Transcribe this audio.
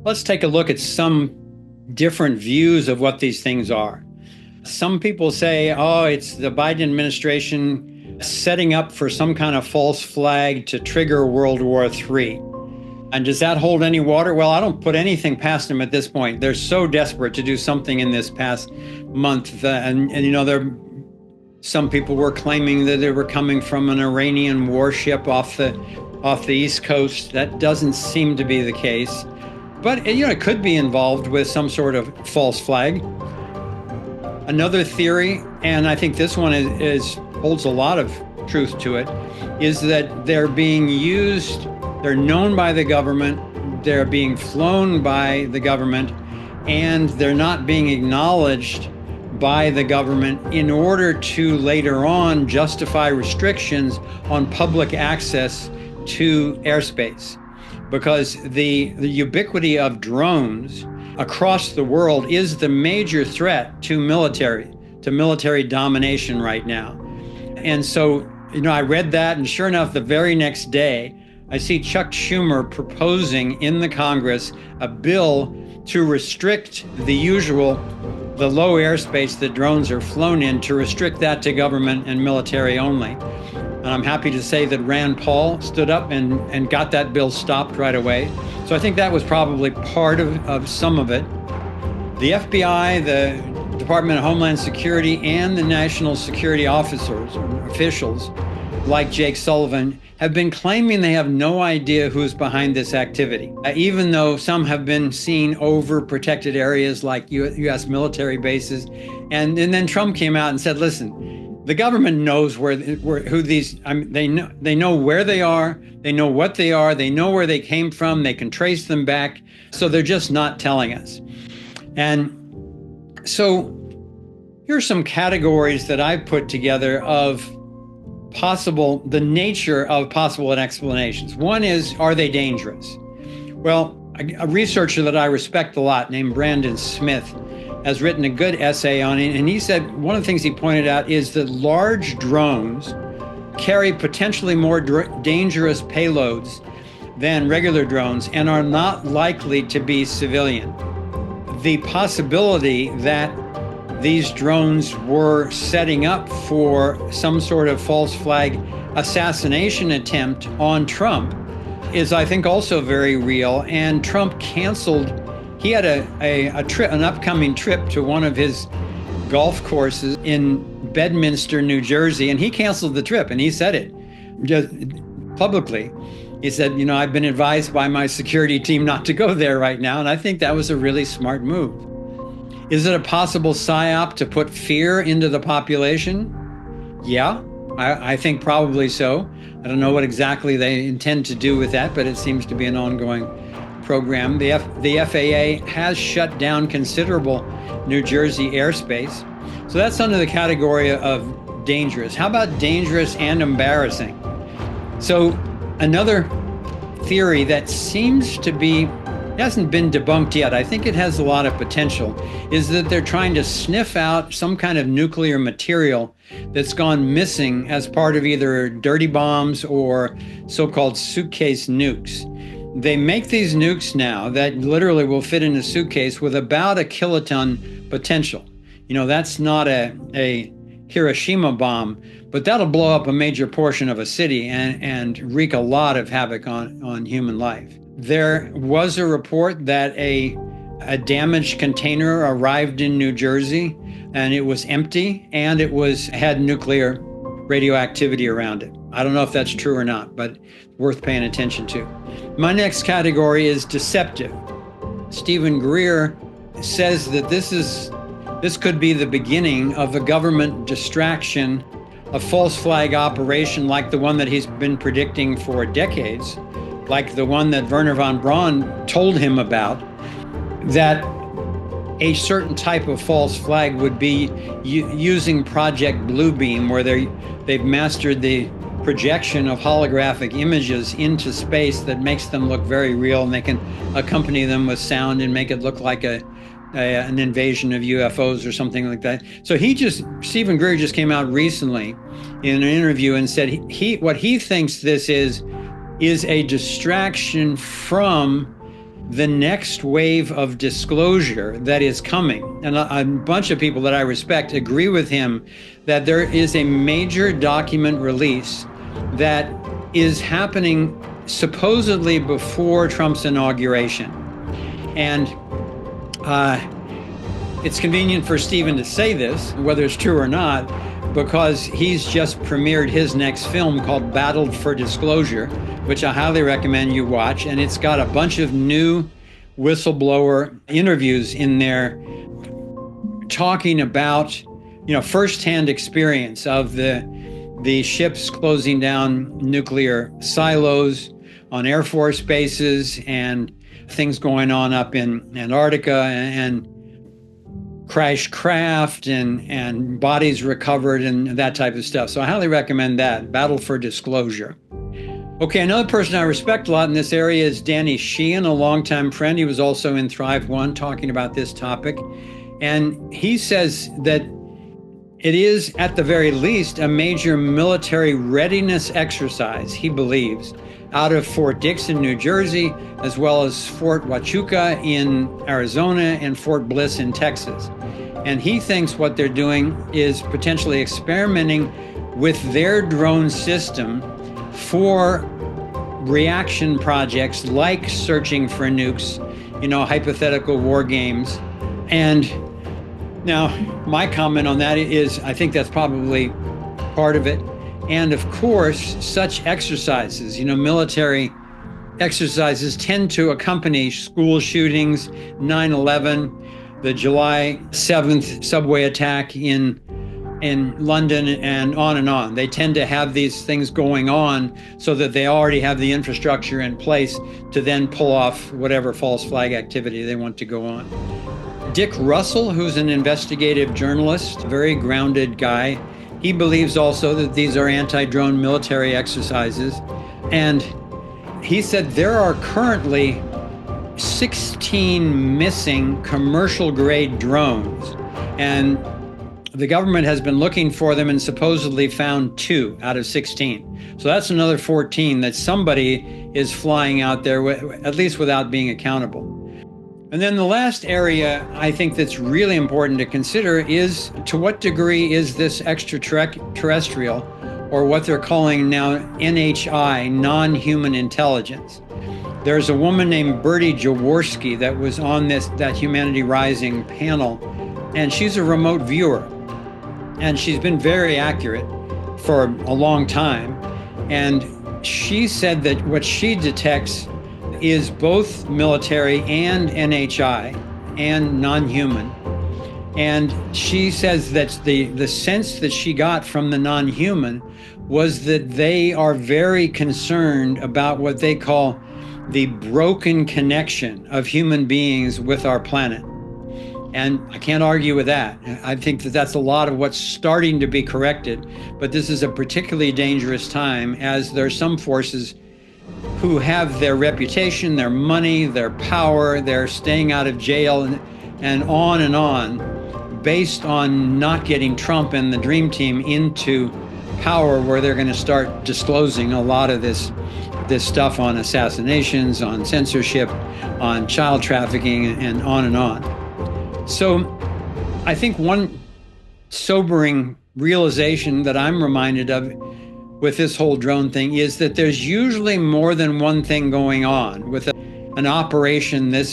Let's take a look at some different views of what these things are. Some people say, oh, it's the Biden administration setting up for some kind of false flag to trigger World War III. And does that hold any water? Well, I don't put anything past them at this point. They're so desperate to do something in this past month. Some people were claiming that they were coming from an Iranian warship off the East Coast. That doesn't seem to be the case. But it could be involved with some sort of false flag. Another theory, and I think this one holds a lot of truth to it, is that they're being used, they're known by the government, they're being flown by the government, and they're not being acknowledged by the government in order to later on justify restrictions on public access to airspace. Because the ubiquity of drones across the world is the major threat to military domination right now. And so, I read that, and sure enough, the very next day, I see Chuck Schumer proposing in the Congress a bill to restrict the low airspace that drones are flown in, to restrict that to government and military only. And I'm happy to say that Rand Paul stood up and got that bill stopped right away. So I think that was probably part of some of it. The FBI, the Department of Homeland Security, and the national security officers or officials like Jake Sullivan have been claiming they have no idea who's behind this activity, even though some have been seen over protected areas like U.S. military bases. And then Trump came out and said, listen, the government knows they know where they are, they know what they are, they know where they came from, they can trace them back, so they're just not telling us. And so here are some categories that I've put together of the nature of possible explanations. One is, are they dangerous? Well, a researcher that I respect a lot named Brandon Smith has written a good essay on it, and he said one of the things he pointed out is that large drones carry potentially more dangerous payloads than regular drones and are not likely to be civilian. The possibility that these drones were setting up for some sort of false flag assassination attempt on Trump is, I think, also very real. And Trump canceled. He had an upcoming trip to one of his golf courses in Bedminster, New Jersey, and he canceled the trip. And he said it just publicly. He said, I've been advised by my security team not to go there right now. And I think that was a really smart move. Is it a possible psyop to put fear into the population? Yeah, I think probably so. I don't know what exactly they intend to do with that, but it seems to be an ongoing program. The FAA has shut down considerable New Jersey airspace. So that's under the category of dangerous. How about dangerous and embarrassing? So another theory that seems to be hasn't been debunked yet, I think it has a lot of potential, is that they're trying to sniff out some kind of nuclear material that's gone missing as part of either dirty bombs or so-called suitcase nukes. They make these nukes now that literally will fit in a suitcase with about a kiloton potential. That's not a Hiroshima bomb, but that'll blow up a major portion of a city and wreak a lot of havoc on human life. There was a report that a damaged container arrived in New Jersey, and it was empty, and it had nuclear radioactivity around it. I don't know if that's true or not, but worth paying attention to. My next category is deceptive. Stephen Greer says that this could be the beginning of a government distraction, a false flag operation like the one that he's been predicting for decades, like the one that Wernher von Braun told him about, that a certain type of false flag would be using Project Bluebeam, where they've mastered the projection of holographic images into space that makes them look very real, and they can accompany them with sound and make it look like an invasion of UFOs or something like that. So Stephen Greer just came out recently in an interview and said what he thinks this is a distraction from the next wave of disclosure that is coming. And a bunch of people that I respect agree with him that there is a major document release that is happening supposedly before Trump's inauguration. And it's convenient for Stephen to say this, whether it's true or not, because he's just premiered his next film called Battle for Disclosure, which I highly recommend you watch. And it's got a bunch of new whistleblower interviews in there talking about, firsthand experience of the ships closing down nuclear silos on Air Force bases and things going on up in Antarctica and crashed craft and bodies recovered and that type of stuff. So I highly recommend that, Battle for Disclosure. Okay, another person I respect a lot in this area is Danny Sheehan, a longtime friend. He was also in Thrive One talking about this topic. And he says that it is, at the very least, a major military readiness exercise, he believes, out of Fort Dixon, New Jersey, as well as Fort Huachuca in Arizona and Fort Bliss in Texas. And he thinks what they're doing is potentially experimenting with their drone system for reaction projects like searching for nukes, hypothetical war games. And now my comment on that is I think that's probably part of it. And of course, such exercises, military exercises tend to accompany school shootings, 9/11, the July 7th subway attack in London, and on and on. They tend to have these things going on so that they already have the infrastructure in place to then pull off whatever false flag activity they want to go on. Dick Russell, who's an investigative journalist, very grounded guy, he believes also that these are anti-drone military exercises. And he said there are currently 16 missing commercial-grade drones. And the government has been looking for them and supposedly found 2 out of 16. So that's another 14 that somebody is flying out there, at least without being accountable. And then the last area I think that's really important to consider is, to what degree is this extraterrestrial, or what they're calling now NHI, non-human intelligence? There's a woman named Bertie Jaworski that was on that Humanity Rising panel, and she's a remote viewer. And she's been very accurate for a long time. And she said that what she detects is both military and NHI and non-human. And she says that the sense that she got from the non-human was that they are very concerned about what they call the broken connection of human beings with our planet. And I can't argue with that. I think that that's a lot of what's starting to be corrected. But this is a particularly dangerous time, as there are some forces who have their reputation, their money, their power, their staying out of jail, and on, based on not getting Trump and the Dream Team into power, where they're going to start disclosing a lot of this stuff on assassinations, on censorship, on child trafficking, and on. So I think one sobering realization that I'm reminded of with this whole drone thing is that there's usually more than one thing going on with an operation this